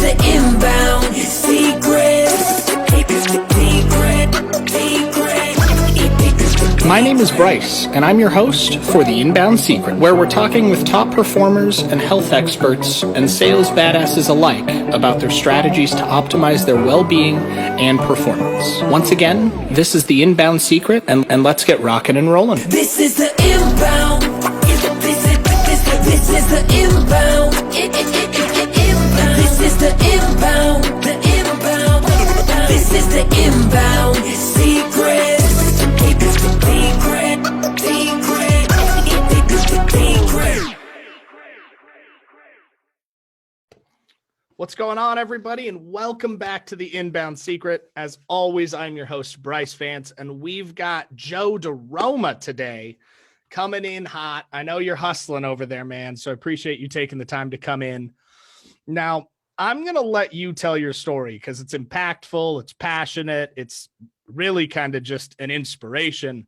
the inbound secret. My name is Bryce, and I'm your host for The Inbound Secret, where we're talking with top performers and health experts and sales badasses alike about their strategies to optimize their well-being and performance. Once again, this is The Inbound Secret, and let's get rocking and rolling. This is the inbound. This is the inbound. This is the inbound. The inbound. This is the inbound secret. What's going on, everybody, and welcome back to The Inbound Secret. As always, I'm your host, Bryce Vance, and we've got Joe DiRoma today coming in hot. I know you're hustling over there, man, so I appreciate you taking the time to come in. Now, I'm going to let you tell your story because it's impactful, it's passionate, it's really kind of just an inspiration.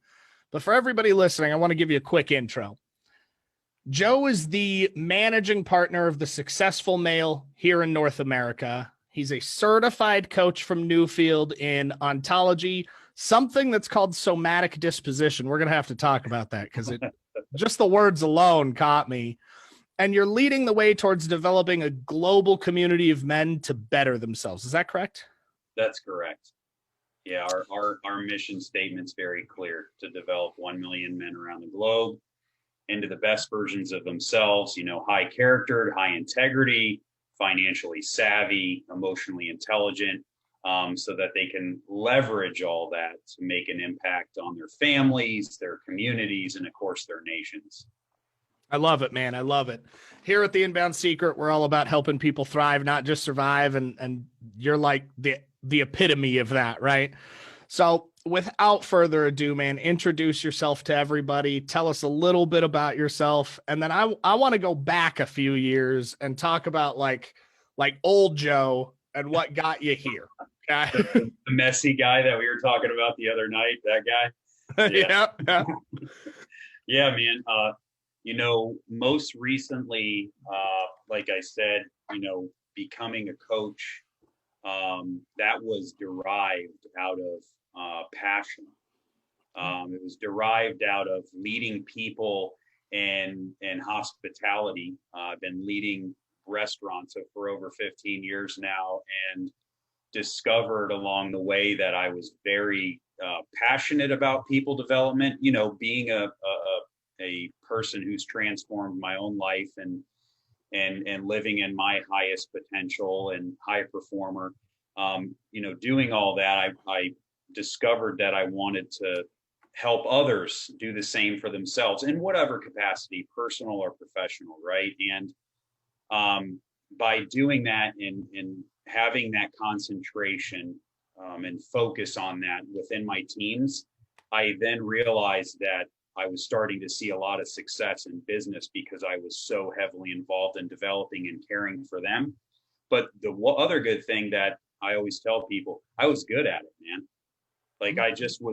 But for everybody listening, I want to give you a quick intro. Joe is the managing partner of the Successful Male here in North America. He's a certified coach from Newfield in ontology, something that's called somatic disposition. We're going to have to talk about that because just the words alone caught me. And you're leading the way towards developing a global community of men to better themselves. Is that correct? That's correct. Yeah, our mission statement's very clear: to develop 1 million men around the globe into the best versions of themselves, high charactered, high integrity, financially savvy, emotionally intelligent, so that they can leverage all that to make an impact on their families, their communities, and of course, their nations. I love it, man. I love it. Here at The Inbound Secret, we're all about helping people thrive, not just survive. And you're like the epitome of that, right? So without further ado, man, introduce yourself to everybody. Tell us a little bit about yourself. And then I want to go back a few years and talk about like old Joe and what got you here. Okay? The messy guy that we were talking about the other night, that guy. Yeah. Yeah, man. Most recently, like I said, becoming a coach, that was derived out of passion. It was derived out of leading people and hospitality. I've been leading restaurants for over 15 years now, and discovered along the way that I was very passionate about people development. Being a person who's transformed my own life and living in my highest potential and high performer. Doing all that, I discovered that I wanted to help others do the same for themselves in whatever capacity, personal or professional, right? And by doing that and having that concentration and focus on that within my teams, I then realized that I was starting to see a lot of success in business because I was so heavily involved in developing and caring for them. But the other good thing that I always tell people, I was good at it, man. Like I'm just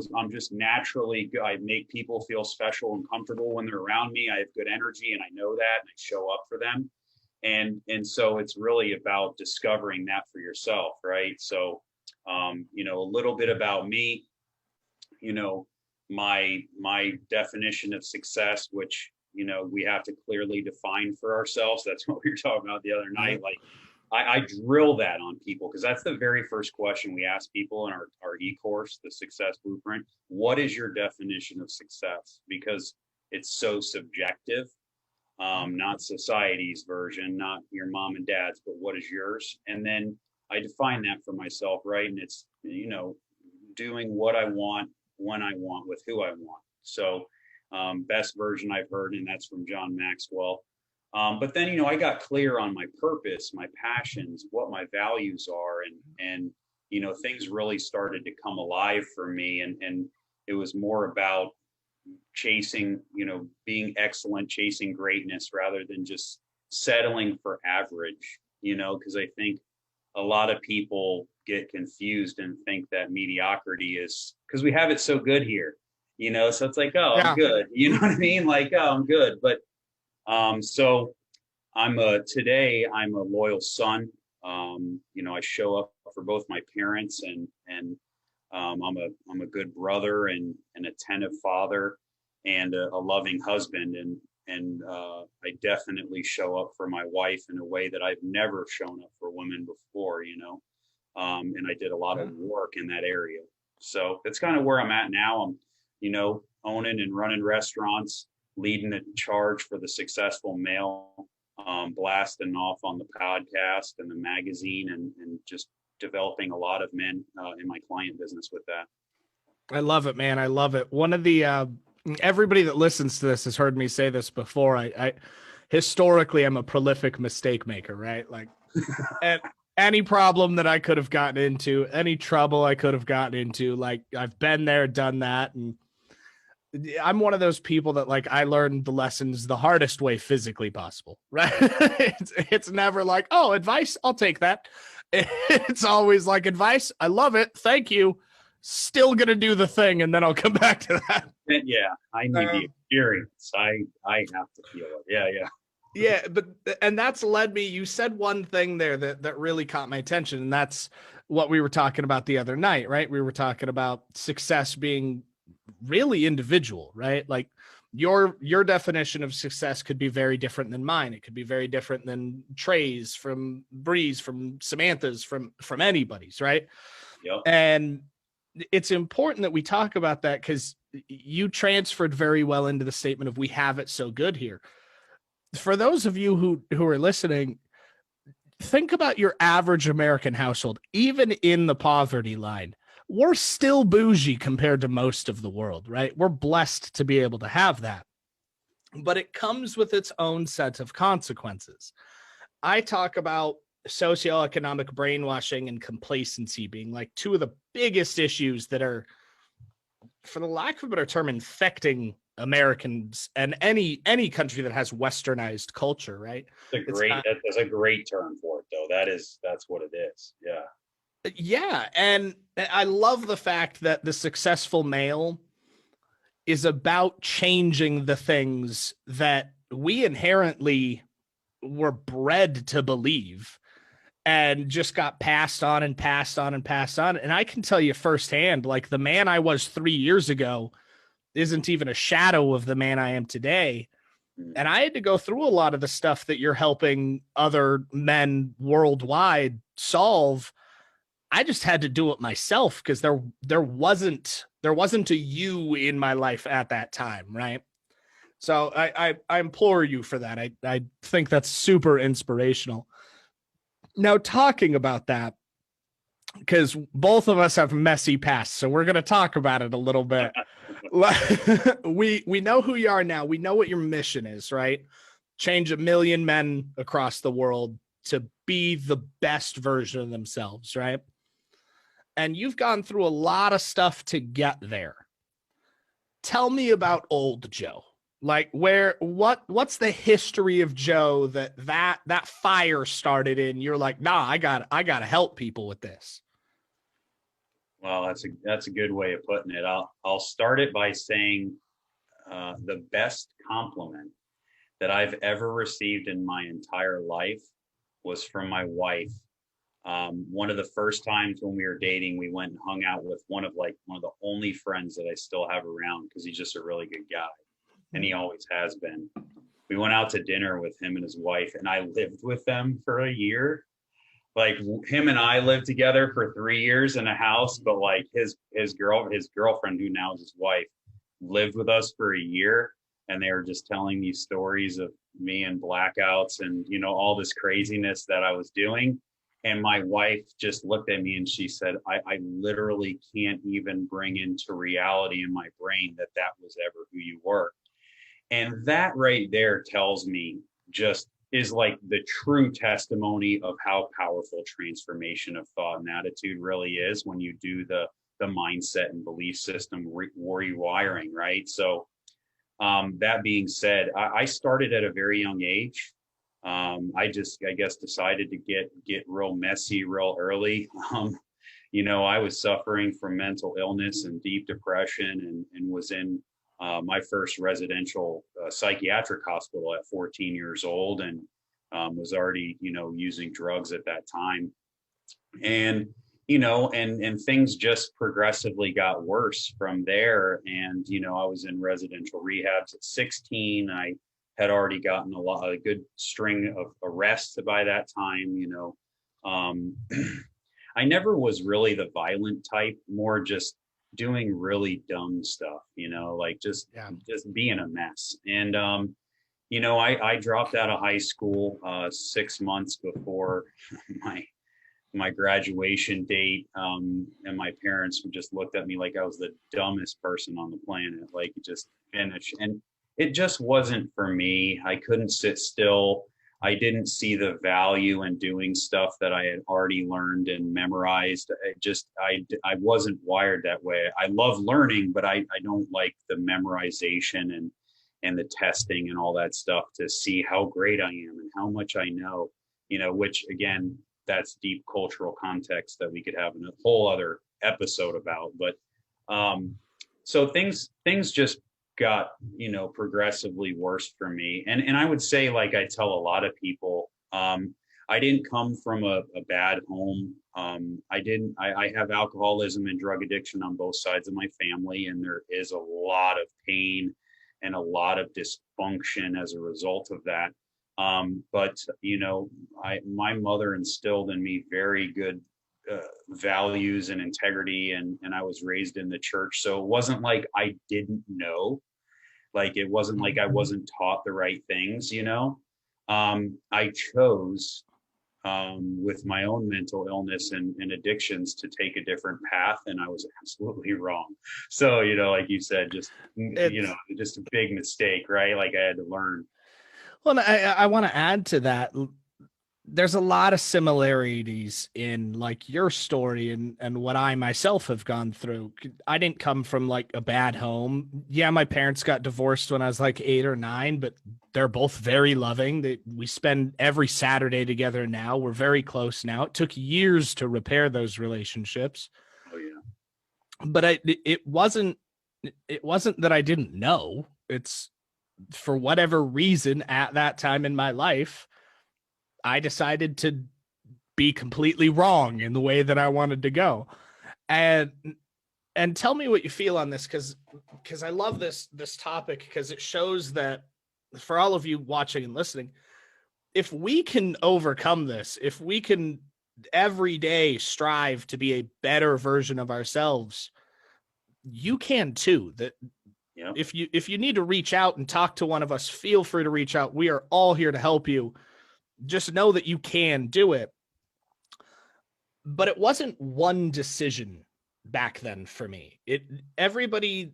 naturally good. I make people feel special and comfortable when they're around me. I have good energy and I know that, and I show up for them. And so it's really about discovering that for yourself, right? So, a little bit about me, my definition of success, which, we have to clearly define for ourselves. That's what we were talking about the other night. Like I drill that on people because that's the very first question we ask people in our e-course, the Success Blueprint. What is your definition of success? Because it's so subjective, not society's version, not your mom and dad's, but what is yours? And then I define that for myself, right? And it's, doing what I want, when I want, with who I want. So best version I've heard, and that's from John Maxwell. But then, I got clear on my purpose, my passions, what my values are, and things really started to come alive for me. And it was more about chasing, being excellent, chasing greatness rather than just settling for average, because I think a lot of people get confused and think that mediocrity is because we have it so good here, so it's like, oh, yeah. I'm good. You know what I mean? Like, oh, I'm good. But so today I'm a loyal son. I show up for both my parents, and I'm a good brother and an attentive father and a loving husband. And I definitely show up for my wife in a way that I've never shown up for women before, and I did a lot of work in that area. So that's kind of where I'm at now. I'm, owning and running restaurants, leading the charge for the successful male, blasting off on the podcast and the magazine, and just developing a lot of men in my client business with that. I love it, man. I love it. One of the everybody that listens to this has heard me say this before. I historically I'm a prolific mistake maker, right? Like and any problem that I could have gotten into, any trouble I could have gotten into, like I've been there, done that. And I'm one of those people that like I learned the lessons the hardest way physically possible, right? It's never like, oh, advice, I'll take that. It's always like advice. I love it. Thank you. Still gonna do the thing, and then I'll come back to that. Yeah, I need the experience. I have to feel it. Yeah. And that's led me. You said one thing there that really caught my attention, and that's what we were talking about the other night, right? We were talking about success being really individual, right? Like your definition of success could be very different than mine. It could be very different than Trey's, from Bree's, from Samantha's, from anybody's, right? Yep. And it's important that we talk about that, because you transferred very well into the statement of we have it so good here. For those of you who are listening, think about your average American household. Even in the poverty line, we're still bougie compared to most of the world, right? We're blessed to be able to have that, but it comes with its own set of consequences. I talk about socioeconomic brainwashing and complacency being like two of the biggest issues that are, for the lack of a better term, infecting Americans and any country that has westernized culture, right? That's a great term for it, though. That's what it is. Yeah. Yeah. And I love the fact that the successful male is about changing the things that we inherently were bred to believe and just got passed on and passed on and passed on. And I can tell you firsthand, like the man I was 3 years ago isn't even a shadow of the man I am today. And I had to go through a lot of the stuff that you're helping other men worldwide solve. I just had to do it myself, because there wasn't a you in my life at that time, right? So I implore you for that. I think that's super inspirational. Now, talking about that, because both of us have messy pasts, so we're going to talk about it a little bit. We know who you are now. We know what your mission is, right? Change 1 million men across the world to be the best version of themselves, right? And you've gone through a lot of stuff to get there. Tell me about old Joe. Like what's the history of Joe that fire started in? You're like, nah, I gotta help people with this. Well, that's a good way of putting it. I'll start it by saying the best compliment that I've ever received in my entire life was from my wife. One of the first times when we were dating, we went and hung out with one of the only friends that I still have around, because he's just a really good guy, and he always has been. We went out to dinner with him and his wife, and I lived with them for a year. Like him and I lived together for 3 years in a house, but like his girlfriend, who now is his wife, lived with us for a year, and they were just telling me stories of me and blackouts and all this craziness that I was doing. And my wife just looked at me and she said, I literally can't even bring into reality in my brain that was ever who you were. And that right there tells me, just is like the true testimony of how powerful transformation of thought and attitude really is when you do the mindset and belief system rewiring, right? So that being said, I started at a very young age. I guess decided to get real messy real early. I was suffering from mental illness and deep depression, and was in my first residential psychiatric hospital at 14 years old. And was already, using drugs at that time. And, and things just progressively got worse from there. And, I was in residential rehabs at 16. I had already gotten a good string of arrests by that time, I never was really the violent type, more just doing really dumb stuff, like just being a mess. And, I dropped out of high school 6 months before my graduation date. And my parents just looked at me like I was the dumbest person on the planet, like just finished. And it just wasn't for me. I couldn't sit still. I didn't see the value in doing stuff that I had already learned and memorized. I wasn't wired that way. I love learning, but I don't like the memorization and the testing and all that stuff to see how great I am and how much I know, which again, that's deep cultural context that we could have in a whole other episode about. But so things just got, progressively worse for me. And I would say, like I tell a lot of people, I didn't come from a bad home. I have alcoholism and drug addiction on both sides of my family, and there is a lot of pain and a lot of dysfunction as a result of that. But my mother instilled in me very good values and integrity, and I was raised in the church. So it wasn't like I didn't know, like it wasn't like I wasn't taught the right things, I chose with my own mental illness and addictions to take a different path, and I was absolutely wrong. So, like you said, just a big mistake, right? Like I had to learn. Well, I want to add to that. There's a lot of similarities in like your story and what I myself have gone through. I didn't come from like a bad home. Yeah, my parents got divorced when I was like 8 or 9, but they're both very loving. We spend every Saturday together now. We're very close now. It took years to repair those relationships. Oh yeah. But it wasn't that I didn't know. It's for whatever reason at that time in my life, I decided to be completely wrong in the way that I wanted to go. And tell me what you feel on this, because I love this topic, because it shows that for all of you watching and listening, if we can overcome this, if we can every day strive to be a better version of ourselves, you can too. That yeah. If you need to reach out and talk to one of us, feel free to reach out. We are all here to help you. Just know that you can do it. But it wasn't one decision back then for me. Everybody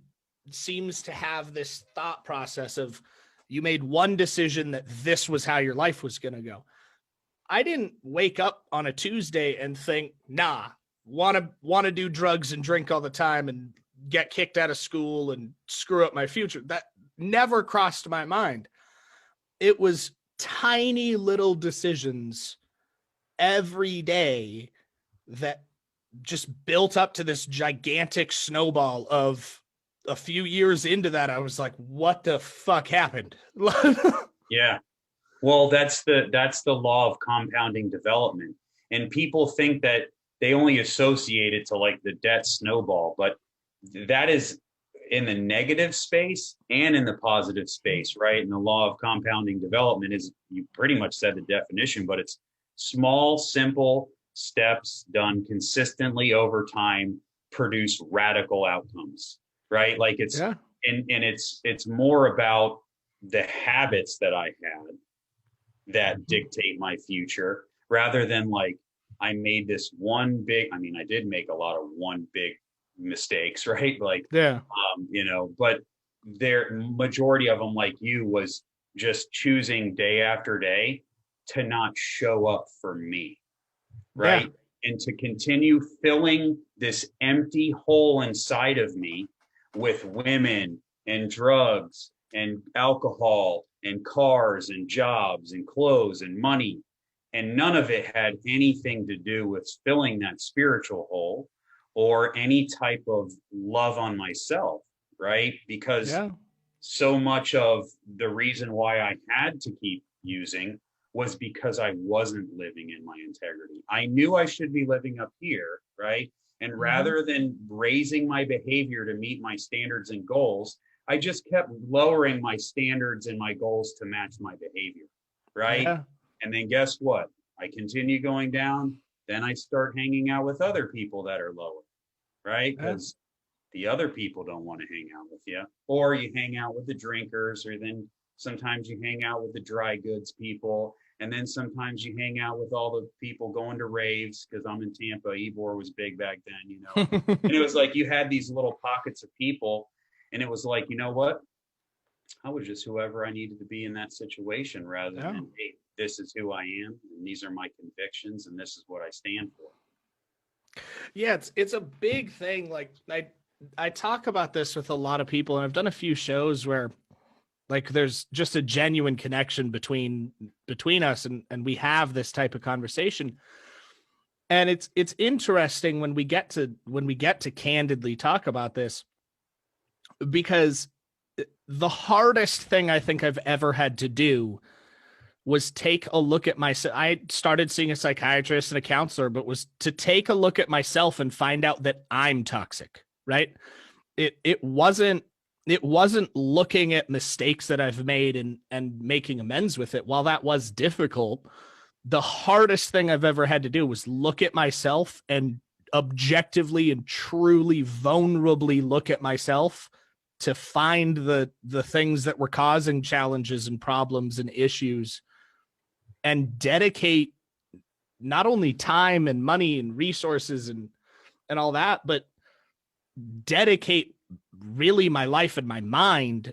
seems to have this thought process of you made one decision that this was how your life was going to go. I didn't wake up on a Tuesday and think, want to do drugs and drink all the time and get kicked out of school and screw up my future. That never crossed my mind. It was tiny little decisions every day that just built up to this gigantic snowball. Of a few years into that, I was like, what the fuck happened? Yeah. Well, that's the law of compounding development. And people think that they only associate it to like the debt snowball, but that is in the negative space and in the positive space, right? And the law of compounding development is, you pretty much said the definition, but it's small, simple steps done consistently over time produce radical outcomes, right? Like it's, and it's more about the habits that I had that dictate my future, rather than like, I made this one big, I mean, I did make a lot of one big mistakes, right? Like, but their majority of them, like you, was just choosing day after day to not show up for me, right? And to continue filling this empty hole inside of me with women and drugs and alcohol and cars and jobs and clothes and money. And none of it had anything to do with filling that spiritual hole or any type of love on myself, right? Because so much of the reason why I had to keep using was because I wasn't living in my integrity. I knew I should be living up here, right? And rather than raising my behavior to meet my standards and goals, I just kept lowering my standards and my goals to match my behavior, right? Yeah. And then guess what? I continue going down. Then I start hanging out with other people that are lower, right? Because the other people don't want to hang out with you. Or you hang out with the drinkers, or then sometimes you hang out with the dry goods people. And then sometimes you hang out with all the people going to raves, because I'm in Tampa. Ybor was big back then, you know. And it was like you had these little pockets of people. And it was like, you know what? I was just whoever I needed to be in that situation, rather than, hey, this is who I am, and these are my convictions, and this is what I stand for. Yeah, it's a big thing. Like I talk about this with a lot of people, and I've done a few shows where like there's just a genuine connection between us, and we have this type of conversation. And it's interesting when we get to candidly talk about this, because the hardest thing I think I've ever had to do was take a look at myself. I started seeing a psychiatrist and a counselor, but was to take a look at myself and find out that I'm toxic, right? It wasn't looking at mistakes that I've made and making amends with it. While that was difficult, the hardest thing I've ever had to do was look at myself and objectively and truly vulnerably look at myself to find the things that were causing challenges and problems and issues, and dedicate not only time and money and resources and all that, but dedicate really my life and my mind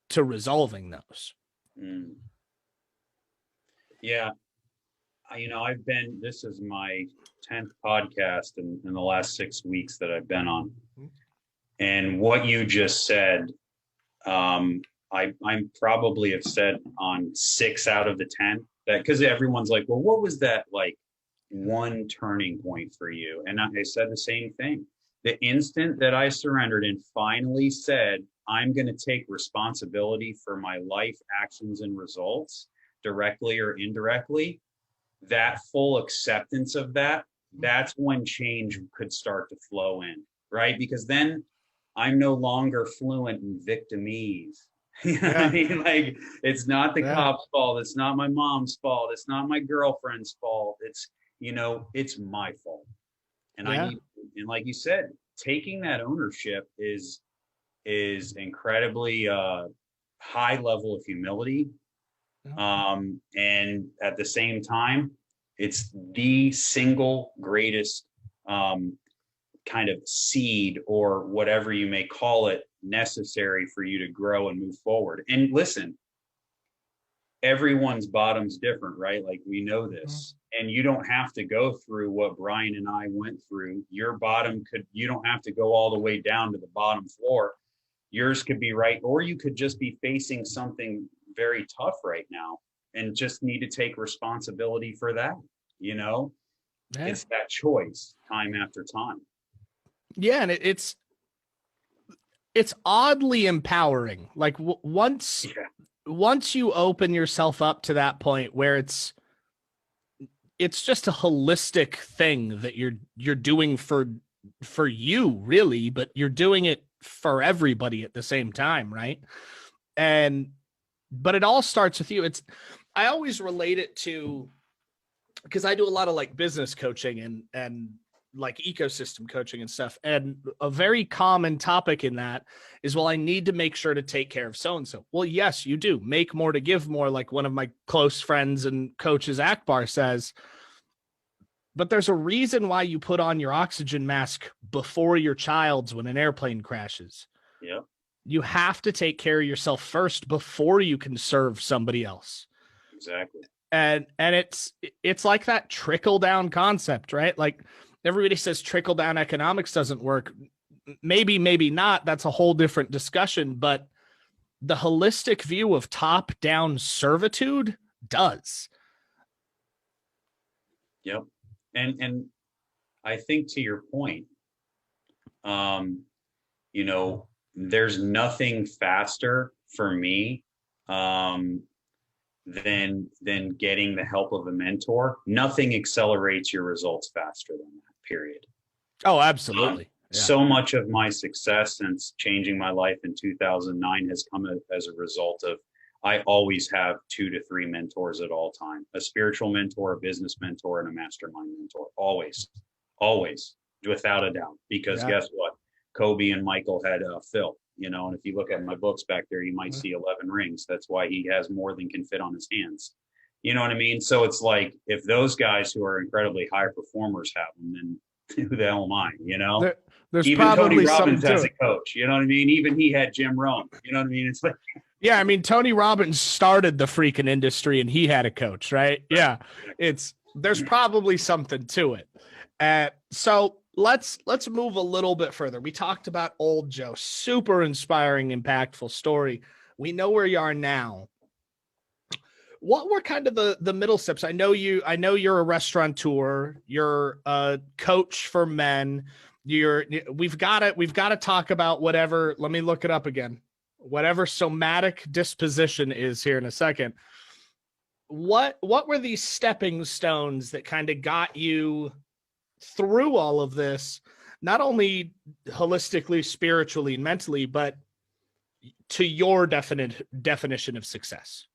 to resolving those. Yeah. This is my 10th podcast in the last 6 weeks that I've been on. And what you just said, I'm probably have said on 6 out of the 10, that, because everyone's like, well, what was that like one turning point for you? And I said the same thing. The instant that I surrendered and finally said, I'm going to take responsibility for my life, actions, and results, directly or indirectly, that full acceptance of that's when change could start to flow in, right? Because then I'm no longer fluent in victimese. You know what I mean? Like, it's not the cop's fault. It's not my mom's fault. It's not my girlfriend's fault. It's, it's my fault. And and like you said, taking that ownership is incredibly high level of humility. And at the same time, it's the single greatest kind of seed, or whatever you may call it, necessary for you to grow and move forward. And listen, everyone's bottom's different, right? Like, we know this. And you don't have to go through what Brian and I went through. Your bottom you don't have to go all the way down to the bottom floor. Yours could be right, or you could just be facing something very tough right now and just need to take responsibility for that. It's that choice time after time. Yeah. And it's oddly empowering. Like once you open yourself up to that point where it's just a holistic thing that you're doing for you, really, but you're doing it for everybody at the same time, right? But it all starts with you. I always relate it to, because I do a lot of like business coaching and like ecosystem coaching and stuff. And a very common topic in that is, well, I need to make sure to take care of so-and-so. Well, yes, you do. Make more to give more, like one of my close friends and coaches, Akbar, says. But there's a reason why you put on your oxygen mask before your child's when an airplane crashes. Yeah. You have to take care of yourself first before you can serve somebody else. Exactly. And it's like that trickle down concept, right? Like, everybody says trickle down economics doesn't work. Maybe not. That's a whole different discussion. But the holistic view of top down servitude does. Yep. And I think, to your point, there's nothing faster for me than getting the help of a mentor. Nothing accelerates your results faster than that, period. Oh, absolutely. Yeah. So much of my success since changing my life in 2009 has come as a result of, I always have 2 to 3 mentors at all time, a spiritual mentor, a business mentor, and a mastermind mentor. Always, without a doubt, because guess what? Kobe and Michael had Phil, and if you look at my books back there, you might see 11 rings. That's why he has more than can fit on his hands. You know what I mean? So it's like, if those guys who are incredibly high performers have them, then who the hell am I, There's even probably Tony Robbins something has a coach, you know what I mean? Even he had Jim Rohn, you know what I mean? It's like, yeah, I mean, Tony Robbins started the freaking industry and he had a coach, right? Yeah. There's probably something to it. So let's move a little bit further. We talked about old Joe, super inspiring, impactful story. We know where you are now. What were kind of the middle steps? I know you're a restaurateur, you're a coach for men. We've got to talk about whatever, let me look it up again. Whatever somatic disposition is here in a second. What were these stepping stones that kind of got you through all of this, not only holistically, spiritually, and mentally, but to your definition of success?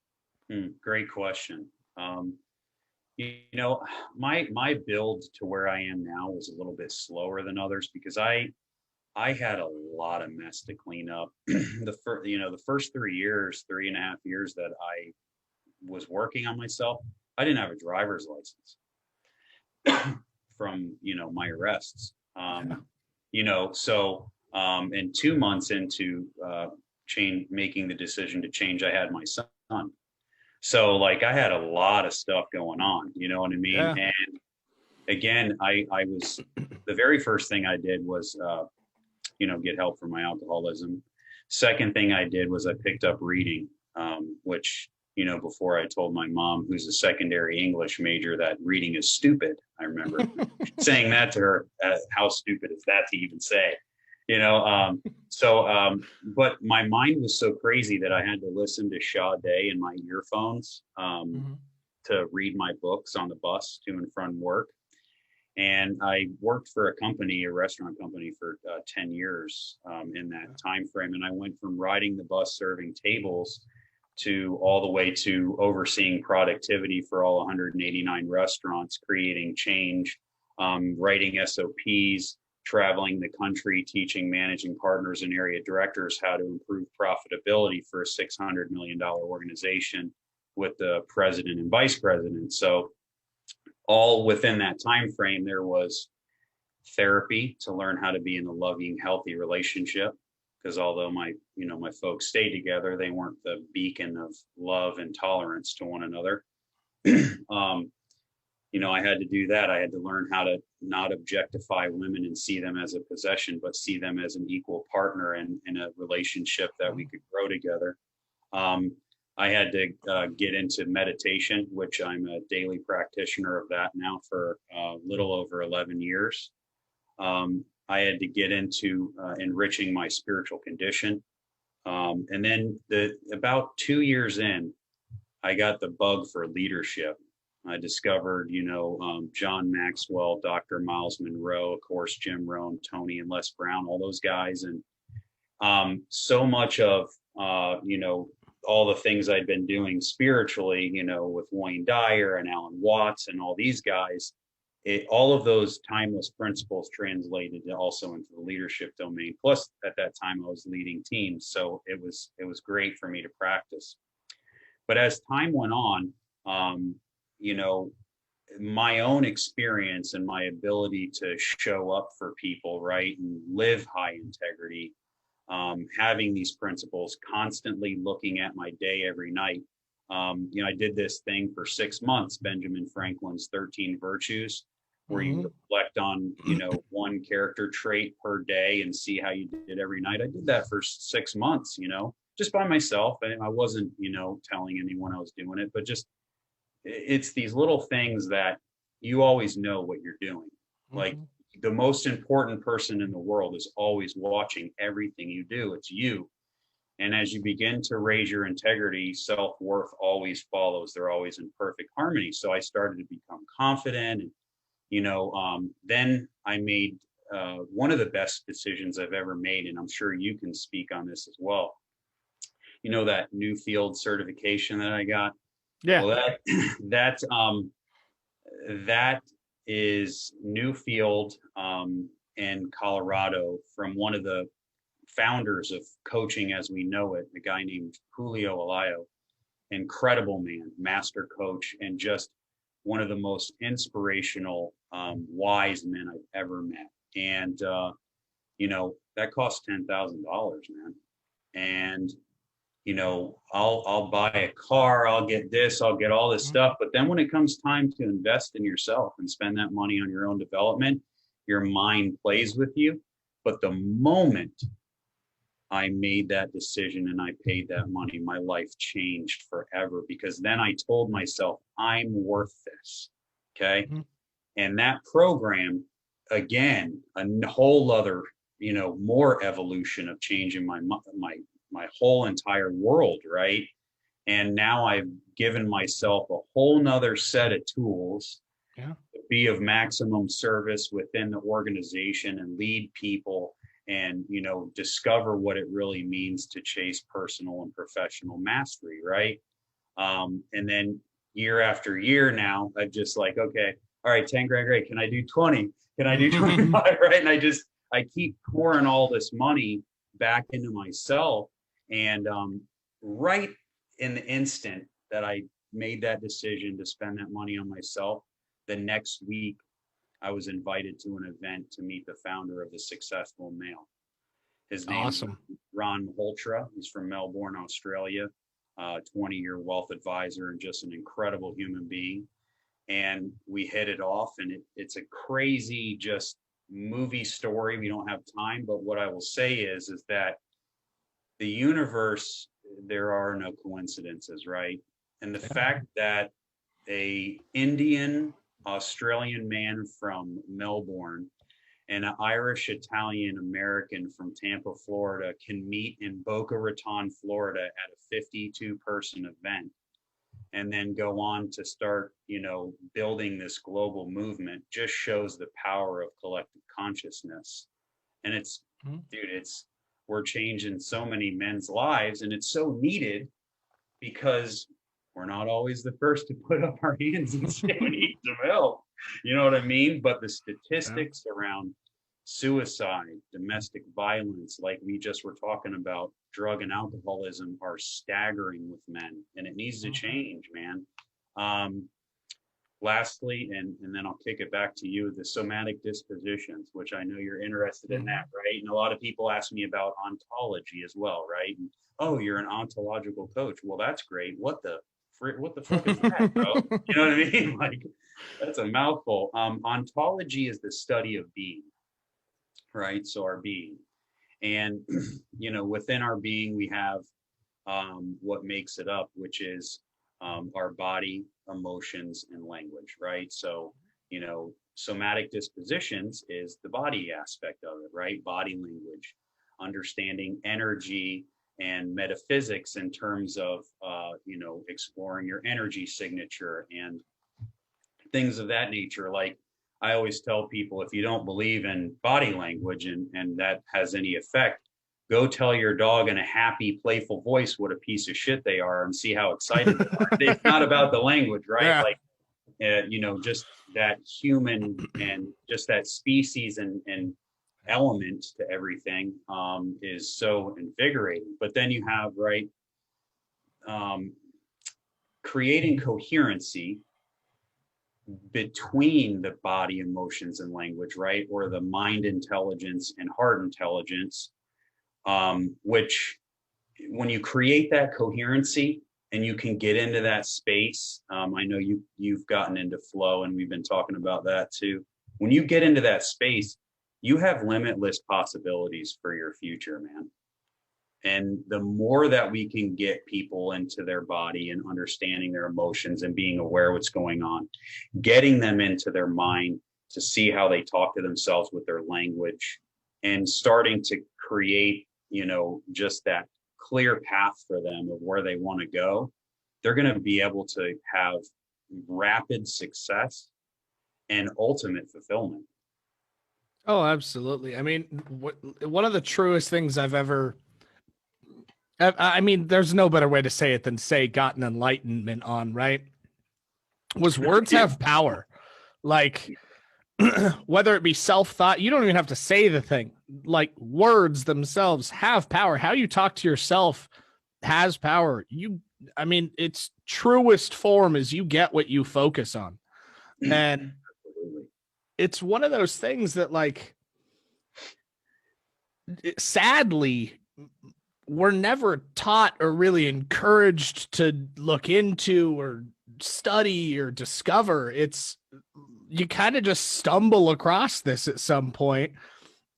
Great question. My build to where I am now was a little bit slower than others because I had a lot of mess to clean up. The first 3.5 years that I was working on myself, I didn't have a driver's license from, my arrests. And 2 months into making the decision to change, I had my son. So like I had a lot of stuff going on, you know what I mean? Yeah. And again, I was, the very first thing I did was, get help for my alcoholism. Second thing I did was I picked up reading, which, before I told my mom, who's a secondary English major, that reading is stupid. I remember saying that to her, how stupid is that to even say, but my mind was so crazy that I had to listen to Sade in my earphones to read my books on the bus to and from work. And I worked for a restaurant company for 10 years in that time frame. And I went from riding the bus serving tables to all the way to overseeing productivity for all 189 restaurants, creating change, writing SOPs, traveling the country, teaching managing partners and area directors how to improve profitability for a $600 million organization with the president and vice president. So all within that time frame, there was therapy to learn how to be in a loving, healthy relationship. Because although my folks stayed together, they weren't the beacon of love and tolerance to one another. I had to do that. I had to learn how to not objectify women and see them as a possession, but see them as an equal partner and in a relationship that we could grow together. I had to get into meditation, which I'm a daily practitioner of that now for a little over 11 years. I had to get into enriching my spiritual condition. And then about 2 years in, I got the bug for leadership. I discovered, John Maxwell, Dr. Miles Monroe, of course, Jim Rohn, Tony and Les Brown, all those guys. And so much of, all the things I'd been doing spiritually, with Wayne Dyer and Alan Watts and all these guys, all of those timeless principles translated also into the leadership domain. Plus, at that time, I was leading teams. So it was great for me to practice. But as time went on, my own experience and my ability to show up for people, right, and live high integrity, having these principles, constantly looking at my day every night. I did this thing for 6 months, Benjamin Franklin's 13 Virtues, where you reflect on, one character trait per day and see how you did every night. I did that for 6 months, just by myself. And I wasn't, telling anyone I was doing it, but just, it's these little things that you always know what you're doing. Like the most important person in the world is always watching everything you do. It's you. And as you begin to raise your integrity, self-worth always follows. They're always in perfect harmony. So I started to become confident. And, then I made one of the best decisions I've ever made. And I'm sure you can speak on this as well. You know, that new field certification that I got? Yeah. Well, that is Newfield in Colorado, from one of the founders of coaching as we know it, a guy named Julio Alayo. Incredible man, master coach, and just one of the most inspirational, wise men I've ever met. And, that costs $10,000, man. And, I'll buy a car, I'll get this, I'll get all this stuff. But then when it comes time to invest in yourself and spend that money on your own development, your mind plays with you. But the moment I made that decision and I paid that money, my life changed forever, because then I told myself, I'm worth this. Okay. Mm-hmm. And that program, again, a whole other, more evolution of changing my whole entire world. Right. And now I've given myself a whole nother set of tools to be of maximum service within the organization and lead people and, discover what it really means to chase personal and professional mastery. Right. And then year after year now, I'm just like, okay, all right, 10 grand, great. Can I do 20? Can I do 25? Right. And I keep pouring all this money back into myself. And right in the instant that I made that decision to spend that money on myself, the next week I was invited to an event to meet the founder of The Successful Male. His name is Ron Holtra. He's from Melbourne, Australia, 20-year wealth advisor and just an incredible human being. And we hit it off, and it's a crazy just movie story. We don't have time, but what I will say is that the universe, there are no coincidences, right? And the fact that a Indian Australian man from Melbourne and an Irish Italian American from Tampa, Florida can meet in Boca Raton, Florida at a 52-person event and then go on to start, building this global movement just shows the power of collective consciousness. And we're changing so many men's lives, and it's so needed because we're not always the first to put up our hands and say we need some help. You know what I mean? But the statistics around suicide, domestic violence, like we just were talking about, drug and alcoholism, are staggering with men, and it needs to change, man. Lastly, and then I'll kick it back to you, the somatic dispositions, which I know you're interested in that, right? And a lot of people ask me about ontology as well, right? And, oh, you're an ontological coach. Well, that's great. What the fuck is that, bro? You know what I mean? Like, that's a mouthful. Ontology is the study of being, right? So our being. And, within our being, we have what makes it up, which is our body, emotions, and language, right? So, somatic dispositions is the body aspect of it, right? Body language, understanding energy and metaphysics in terms of, exploring your energy signature and things of that nature. Like I always tell people, if you don't believe in body language and that has any effect, go tell your dog in a happy, playful voice what a piece of shit they are and see how excited they are. It's not about the language, right? Yeah. Like, just that human and just that species and element to everything is so invigorating. But then you have, right, creating coherency between the body, emotions, and language, right? Or the mind intelligence and heart intelligence. Which when you create that coherency and you can get into that space, I know you've gotten into flow and we've been talking about that too. When you get into that space, you have limitless possibilities for your future, man. And the more that we can get people into their body and understanding their emotions and being aware what's going on, getting them into their mind to see how they talk to themselves with their language and starting to create, just that clear path for them of where they want to go, they're going to be able to have rapid success and ultimate fulfillment. Oh, absolutely. I mean, one of the truest things I've ever, I mean, there's no better way to say it than say gotten enlightenment on, right? Was words have power. Like, whether it be self-thought, you don't even have to say the thing. Like, words themselves have power. How you talk to yourself has power. I mean, its truest form is you get what you focus on. And it's one of those things that, like, sadly, we're never taught or really encouraged to look into or study or discover. It's, you kind of just stumble across this at some point.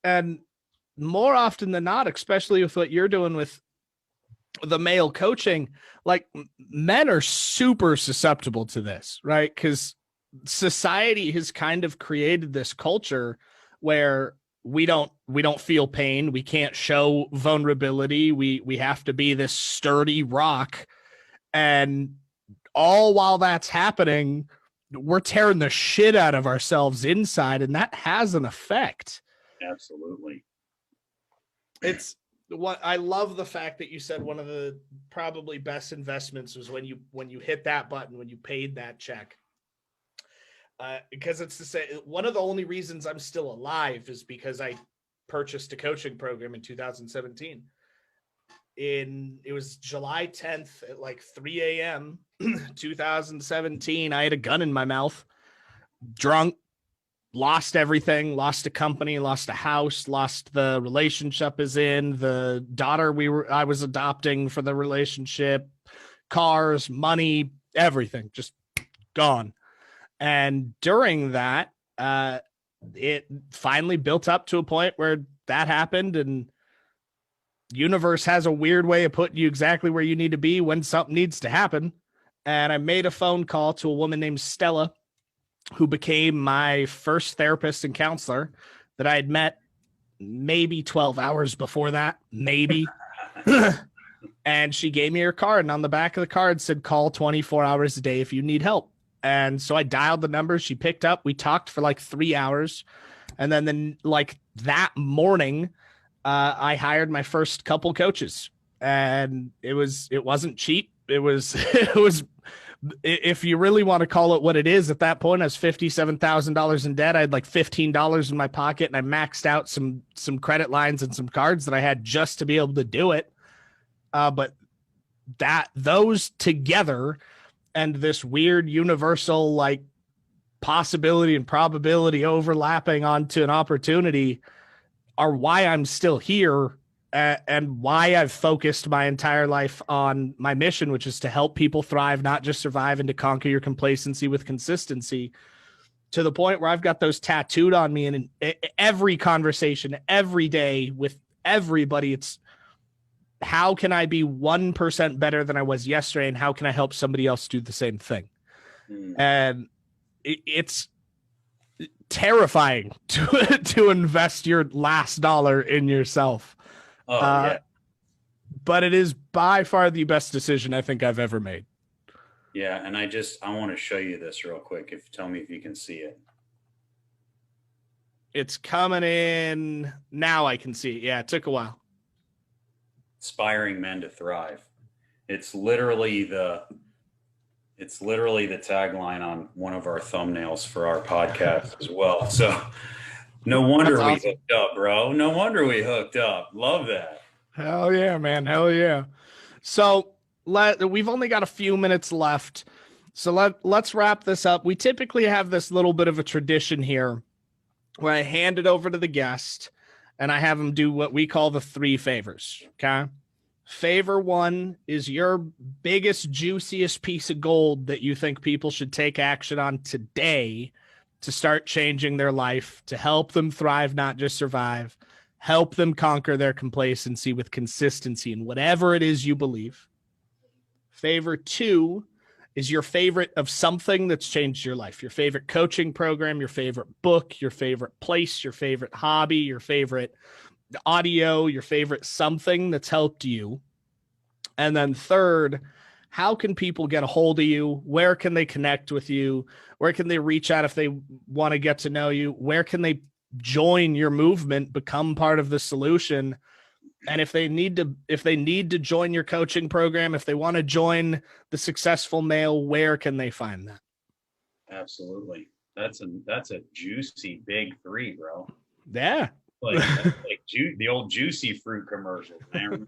And more often than not, especially with what you're doing with the male coaching, like, men are super susceptible to this, right? Because society has kind of created this culture where we don't feel pain. We can't show vulnerability. We have to be this sturdy rock. And all while that's happening, we're tearing the shit out of ourselves inside, and that has an effect. Absolutely. It's what I love, the fact that you said one of the probably best investments was when you hit that button, when you paid that check. Because it's to say, one of the only reasons I'm still alive is because I purchased a coaching program in 2017. It was July 10th at like 3 a.m. 2017. I had a gun in my mouth, drunk, lost everything, lost a company, lost a house, lost the relationship the daughter I was adopting for the relationship, cars, money, everything just gone. And during that, it finally built up to a point where that happened, and universe has a weird way of putting you exactly where you need to be when something needs to happen. And I made a phone call to a woman named Stella, who became my first therapist and counselor that I had met maybe 12 hours before that, maybe. And she gave me her card, and on the back of the card said, call 24 hours a day if you need help. And so I dialed the number. She picked up. We talked for like 3 hours. And then like that morning, I hired my first couple coaches, and it wasn't cheap. It was, if you really want to call it what it is, at that point, I was $57,000 in debt. I had like $15 in my pocket, and I maxed out some credit lines and some cards that I had just to be able to do it. But those together, and this weird universal like possibility and probability overlapping onto an opportunity, are why I'm still here, and why I've focused my entire life on my mission, which is to help people thrive, not just survive, and to conquer your complacency with consistency, to the point where I've got those tattooed on me. And in every conversation, every day with everybody, it's, how can I be 1% better than I was yesterday? And how can I help somebody else do the same thing? And it's terrifying to invest your last dollar in yourself. Yeah. But it is by far the best decision I think I've ever made. Yeah. And I want to show you this real quick. Tell me if you can see it. It's coming in now. I can see it. Yeah. It took a while. Inspiring men to thrive. It's literally the tagline on one of our thumbnails for our podcast as well. So no wonder we hooked up, bro. No wonder we hooked up. Love that. Hell yeah, man. Hell yeah. So we've only got a few minutes left. So let's wrap this up. We typically have this little bit of a tradition here where I hand it over to the guest and I have them do what we call the 3 favors. Okay. Favor 1 is your biggest, juiciest piece of gold that you think people should take action on today to start changing their life, to help them thrive, not just survive, help them conquer their complacency with consistency in whatever it is you believe. Favor 2 is your favorite of something that's changed your life, your favorite coaching program, your favorite book, your favorite place, your favorite hobby, your favorite audio, your favorite something that's helped you. And then third, how can people get a hold of you? Where can they connect with you? Where can they reach out if they want to get to know you? Where can they join your movement, become part of the solution? And if they need to join your coaching program, if they want to join the Successful Male, where can they find that? Absolutely. That's a juicy big three, bro. Yeah. That's like the old juicy fruit commercials, man.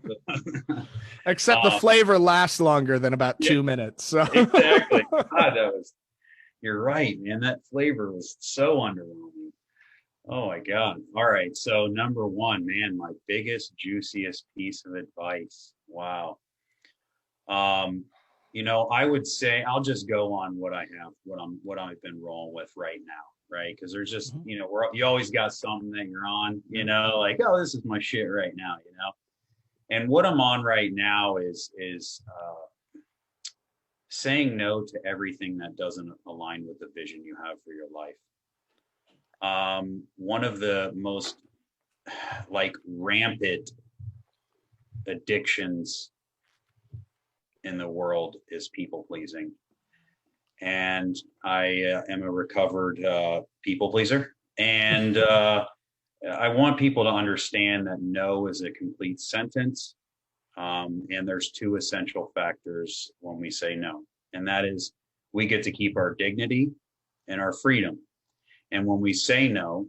Except the flavor lasts longer than about 2 minutes. So exactly. God, you're right, man. That flavor was so underwhelming. Oh my God. All right. So number one, man, my biggest, juiciest piece of advice. Wow. I would say I'll just go on what I have, what I've been rolling with right now, right? Because there's just, you always got something that you're on, like, oh, this is my shit right now, And what I'm on right now is saying no to everything that doesn't align with the vision you have for your life. One of the most rampant addictions in the world is people pleasing. And I am a recovered people pleaser. And I want people to understand that no is a complete sentence. And there's two essential factors when we say no. And that is we get to keep our dignity and our freedom. And when we say no,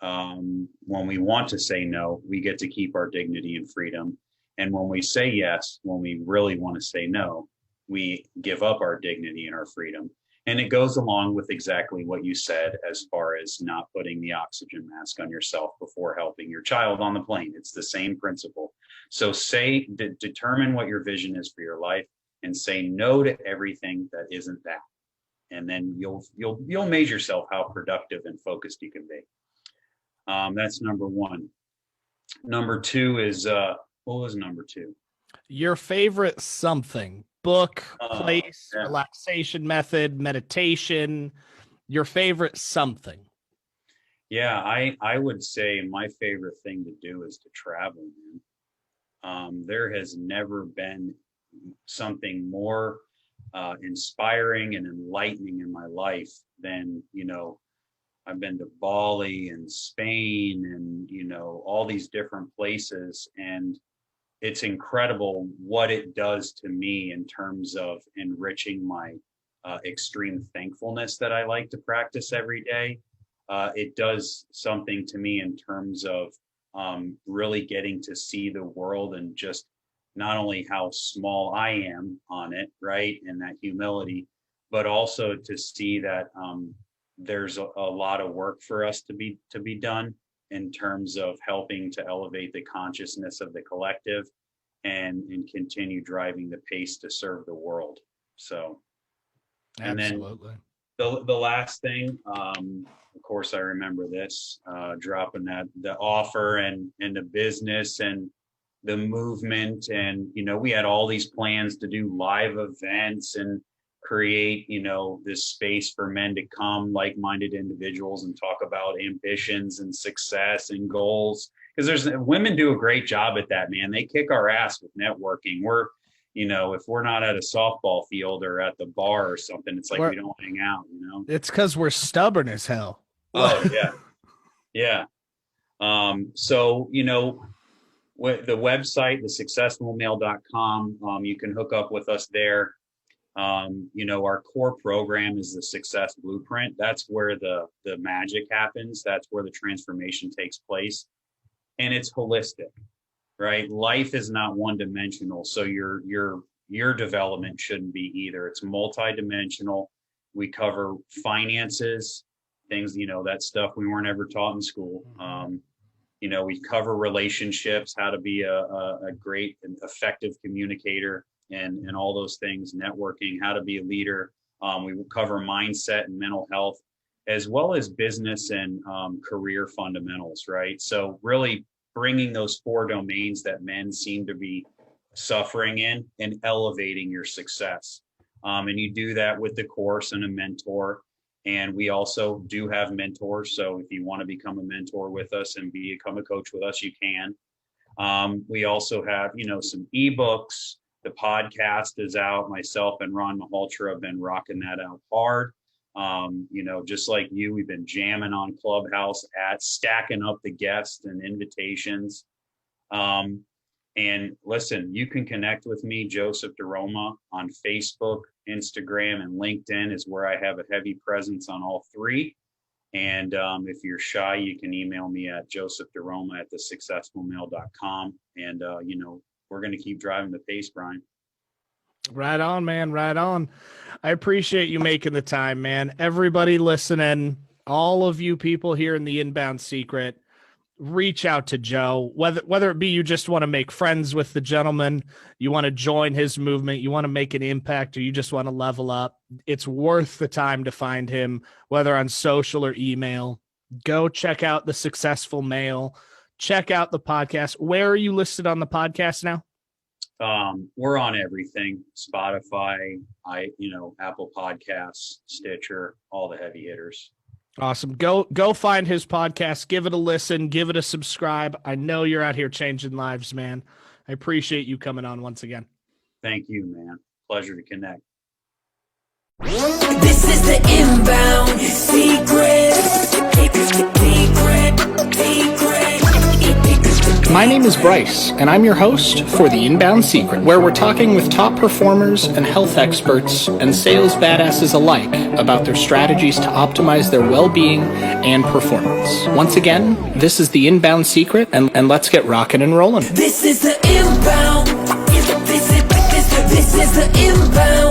when we want to say no, we get to keep our dignity and freedom. And when we say yes, when we really want to say no, we give up our dignity and our freedom. And it goes along with exactly what you said as far as not putting the oxygen mask on yourself before helping your child on the plane. It's the same principle. So determine what your vision is for your life and say no to everything that isn't that. And then you'll measure yourself how productive and focused you can be. That's number one. Number two is, what was number two? Your favorite something, book, place, relaxation method, meditation, your favorite something. Yeah, I would say my favorite thing to do is to travel, man. There has never been something more inspiring and enlightening in my life than, I've been to Bali and Spain and, all these different places. And it's incredible what it does to me in terms of enriching my extreme thankfulness that I like to practice every day. It does something to me in terms of really getting to see the world and just not only how small I am on it, right, and that humility, but also to see that there's a lot of work for us to be done in terms of helping to elevate the consciousness of the collective and continue driving the pace to serve the world. So, and absolutely. Then the last thing, of course, I remember this, dropping the offer and the business and the movement. And, we had all these plans to do live events and create, this space for men to come, like-minded individuals, and talk about ambitions and success and goals. Because women do a great job at that, man. They kick our ass with networking. We're, if we're not at a softball field or at the bar or something, it's like we don't hang out, It's because we're stubborn as hell. Oh, yeah. Yeah. So, with the website, thesuccessfulmale.com, you can hook up with us there. Our core program is the Success Blueprint. That's where the magic happens. That's where the transformation takes place. And it's holistic, right? Life is not one-dimensional. So your development shouldn't be either. It's multi-dimensional. We cover finances, things, that stuff we weren't ever taught in school. We cover relationships, how to be a great and effective communicator and all those things, networking, how to be a leader. We will cover mindset and mental health, as well as business and career fundamentals, right? So really bringing those 4 domains that men seem to be suffering in and elevating your success. And you do that with the course and a mentor. And we also do have mentors. So if you want to become a mentor with us and become a coach with us, you can. We also have, some eBooks The podcast is out. Myself and Ron Mahaltra have been rocking that out hard. Just like you, we've been jamming on Clubhouse stacking up the guests and invitations. And listen, you can connect with me, Joseph DiRoma, on Facebook, Instagram, and LinkedIn is where I have a heavy presence on all three. And if you're shy, you can email me at josephdiroma@thesuccessfulmail.com. And, we're going to keep driving the pace, Brian. Right on, man. Right on. I appreciate you making the time, man. Everybody listening, all of you people here in the Inbound Secret, reach out to Joe, whether it be you just want to make friends with the gentleman, you want to join his movement, you want to make an impact, or you just want to level up. It's worth the time to find him, whether on social or email. Go check out The Successful Mail. Check out the podcast. Where are you listed on the podcast now? We're on everything: Spotify, Apple Podcasts, Stitcher, all the heavy hitters. Awesome. Go find his podcast. Give it a listen. Give it a subscribe. I know you're out here changing lives, man. I appreciate you coming on once again. Thank you, man. Pleasure to connect. This is the Inbound Secret. My name is Bryce, and I'm your host for The Inbound Secret, where we're talking with top performers and health experts and sales badasses alike about their strategies to optimize their well-being and performance. Once again, this is The Inbound Secret, and let's get rocking and rolling. This is the Inbound. This is the Inbound.